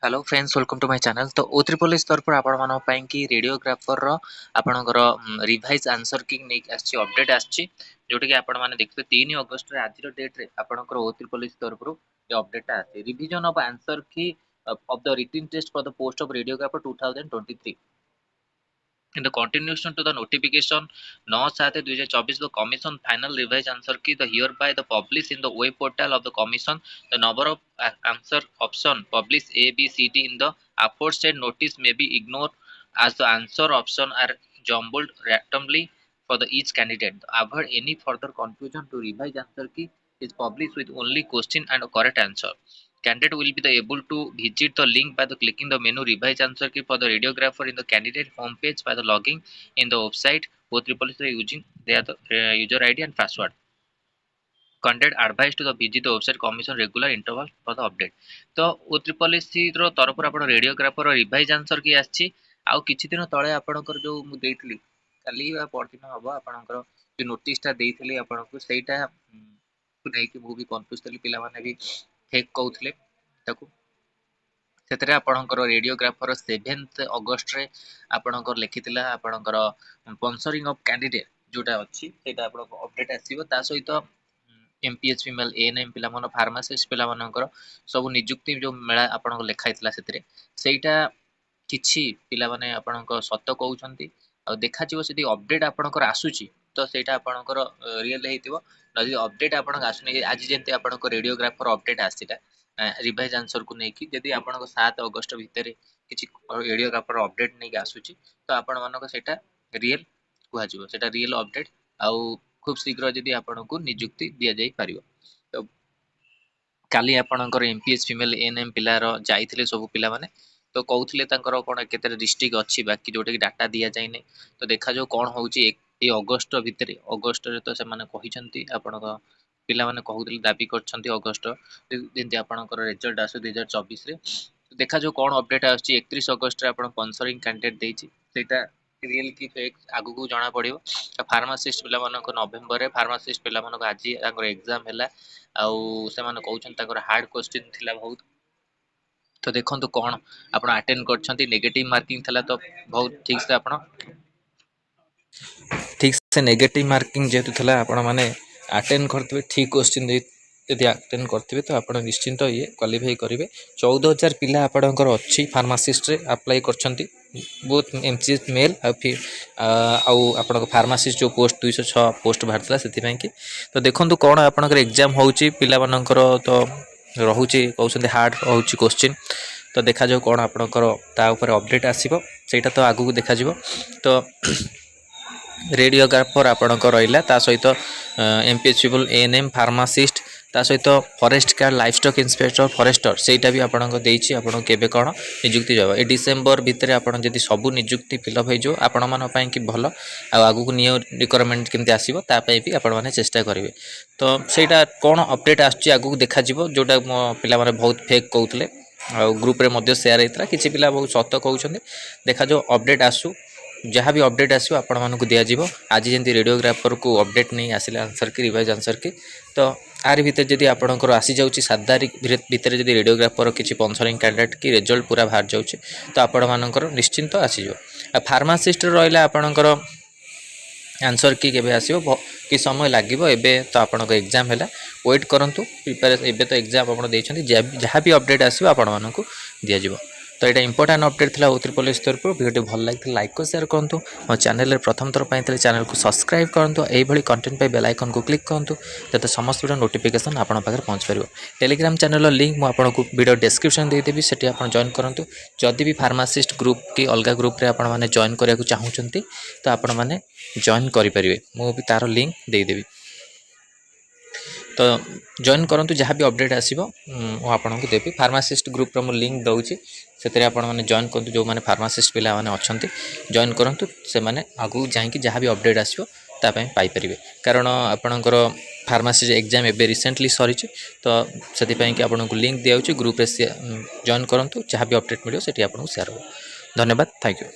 Hello friends welcome to my channel. तो O triple S तरफ आपण मान कि रेडियोग्राफर आपणकर रिवाइज आंसर की नहीं आसी अपडेट आसी जोटा कि आपण मैंने देखते 3 अगस्त आज डेट रे आपणकर ओ ट्रिपल एस तरफ ये अपडेट आसी revision of answer key of the written test for the post of radiographer 2023 in the continuation to the notification 9/7/2024 the commission final revised answer key the hereby the publish in the web portal of the commission the number of answer option publish a b c d in the aforesaid notice may be ignored as the answer option are jumbled randomly for the each candidate. Avoid any further confusion to revise answer key is published with only question and correct answer. Candidate will be able to visit the link by the clicking the menu revise answer key for the radiographer in the candidate homepage by the logging in the website both triple using their user ID and password. Candidate advised to the visit the website commission regular interval for the update. तो O triple S रो तरफ आपण radiographer revise answer की आछि आउ किछि दिन तळे आपणकर जो मु देइतली काली बा परदिन हबो आपणकर जो नोटिस ता देइतली आपणको सेटा नै कि मु भी कंफ्यूज तली पिला माने भी फेक कहउथले ताकू ସେଥିରେ ଆପଣଙ୍କର ରେଡ଼ିଓଗ୍ରାଫର 7th ଅଗଷ୍ଟରେ ଆପଣଙ୍କର ଲେଖିଥିଲା ଆପଣଙ୍କର ସ୍ପନ୍ସରିଂ ଅଫ୍ କ୍ୟାଣ୍ଡିଡେଟ୍ ଯୋଉଟା ଅଛି ସେଇଟା ଆପଣଙ୍କ ଅପଡେଟ୍ ଆସିବ ତା ସହିତ ଏମପିଏଚ ଫିମେଲ ଏଏନଏମ ପିଲାମାନ ଫାର୍ମାସିଷ୍ଟ ପିଲାମାନଙ୍କର ସବୁ ନିଯୁକ୍ତି ଯୋଉ ମେଳା ଆପଣଙ୍କ ଲେଖା ହେଇଥିଲା ସେଥିରେ ସେଇଟା କିଛି ପିଲାମାନେ ଆପଣଙ୍କ ସତ କହୁଛନ୍ତି ଆଉ ଦେଖାଯିବ ଯଦି ଅପଡେଟ୍ ଆପଣଙ୍କର ଆସୁଛି ତ ସେଇଟା ଆପଣଙ୍କର ରିଏଲ ହେଇଥିବ ଯଦି ଅପଡେଟ୍ ଆପଣଙ୍କ ଆସୁନି ଆଜି ଯେମିତି ଆପଣଙ୍କ ରେଡ଼ିଓଗ୍ରାଫର ଅପଡେଟ୍ ଆସିଲା रिवाइज आंसर को लेकिन जदि आपण 7 अगस्त भितर किसी रेडियोग्राफर अपडेट नहीं आसूची तो आपण मानक सेटा रियल कहजिवो सेटा रियल अपडेट आउ खूब शीघ्र जदि आपण को नियुक्ति दिया जाई पारियो। तो काली आपणकर एमपीएस फीमेल एएनएम पिलार जाइथिले सब पिला माने तो कहउथिले तांकर कोन केते डिस्ट्रिक्ट अछि बाकी जोटे कि डाटा दिया जाय नै तो देखा जो कोन होउची ए अगस्त भितर अगस्त रे तो से माने कहिसंती आपणक पिला माने कहउथिले दाबी करछंती अगस्त जेंति आपणकर रिजल्ट आसु 2024 रे तो देखा जो कोन अपडेट आछि 31 अगस्त रे आपण स्पॉन्सरिंग कैंडिडेट देछि सेटा रियल की फेक आगु को जाना पड़ियो। फार्मासिस्ट पिला मानक नवेम्बर रे फार्मासिस्ट पिला मानक आज तांकर एग्जाम हैला आउ से माने कहउछन तांकर हार्ड क्वेश्चन थिला बहुत तो देखंतु कोन आपण अटेंड करछंती नेगेटिव मार्किंग थिला तो बहुत ठीक से नेगेटिव मार्किंग जेतु थिला आपण माने अटेंड करथिबे ठीक क्वेश्चन दे यदि अटेंड करथिबे तो आपण निश्चिंत ये क्वालिफाई करिवे 14000 पिला आपणकर अछि फार्मासिस्ट रे अप्लाई करछंती बोथ एमसीएस मेल आ फिर आउ आपणक फार्मासिस्ट जो पोस्ट 206 पोस्ट भारतला सेति पय कि तो देखंतु कोन आपणकर एग्जाम होउची पिला मानकर तो रहुची कहउछंती हार्ड होउची क्वेश्चन तो देखा जाऊ कोन आपणकर ता ऊपर अपडेट आसीबो सेटा तो आगु को देखा जिवो तो रेडियोग्राफर आपणकर रहिला ता सहित एमपीएच पीपल एएनएम फार्मासिस्ट ता सहित forest guard livestock inspector forester सेटा भी आपणको देइछि आपण केबे कोन नियुक्ति जब ए डिसेंबर भितर आपण जदी सब नियुक्ति फिलअप हो जो आपण मान पय कि भलो आ आगु को नियो रिक्वायरमेंट केमति आसीबो ता पय भी आपण माने चेष्टा करिवे तो सेटा कोन अपडेट आछि आगु को देखा जिवो जोटा पिला माने बहुत फेक कहउतले आ ग्रुप रे मध्ये शेयर हेतरा किछि पिला बहुत सत कहउछन्ते देखा जो अपडेट आसु जहाँ भी अपडेट आसो आपण मानक दिया जिवो आज जेंति रेडियोग्राफर को अपडेट नहीं आसिला आंसर की रिवाइज आंसर की तो आर भीतर जदि आपणकर आसी जाउची 7 तारिख भीतर जदि रेडियोग्राफर किछि स्पॉन्सरिंग कैंडिडेट की रिजल्ट पूरा बाहर जाउची तो आपण मानकर निश्चिंत आसी जो फार्मासिस्ट रहला आपणकर आंसर की केबे आसीबो कि समय लागिबो एबे तो आपणक एग्जाम हैला वेट करंतु प्रिपेयर एबे तो एग्जाम आपण देइछन्ती जहाँ भी अपडेट आसीबो आपण मानक दिया जिवो तो यहाँ इंपोर्टाट अपडेट था ओ ट्रिपल एस तरफ वीडियो भल लगे लाइक को शेयर करूँ मो चैनल प्रथम थर पर चैनल को सब्सक्राइब करूँ यही कंटेंट पे बेल आइकन को क्लिक करूँ जब समस्त वीडियो नोटिफिकेशन आप पहुँच पार टेलीग्राम चैनल लिंक मुझे वीडियो डिस्क्रिप्शन देदेवी से जॉइन करूँ जदि भी फार्मासिस्ट ग्रुप की अलग ग्रुप रे आपण मैंने जॉइन करने चाहूँगी तो आपण मैंने जॉइन करेंगे मुझे तार लिंक देदेवी तो जॉइन करूँ जहाँ भी अपडेट आसो आपको देवी फार्मासिस्ट ग्रुप मुझे लिंक दूसरी से आपने जॉइन करूँ जो मैंने फार्मासिस्ट पिला मैंने अच्छा जॉइन करूँ से मैंने आगू जाकि जहाँ भी अपडेट आसो पाइपर कारण आपणकर फार्मासी एग्जाम एवं रिसेंटली सरी तो से कि आपको लिंक दिया ग्रुप जॉइन करूँ जहाँ भी अपडेट मिले आपको शेयर हो। धन्यवाद, थैंक यू।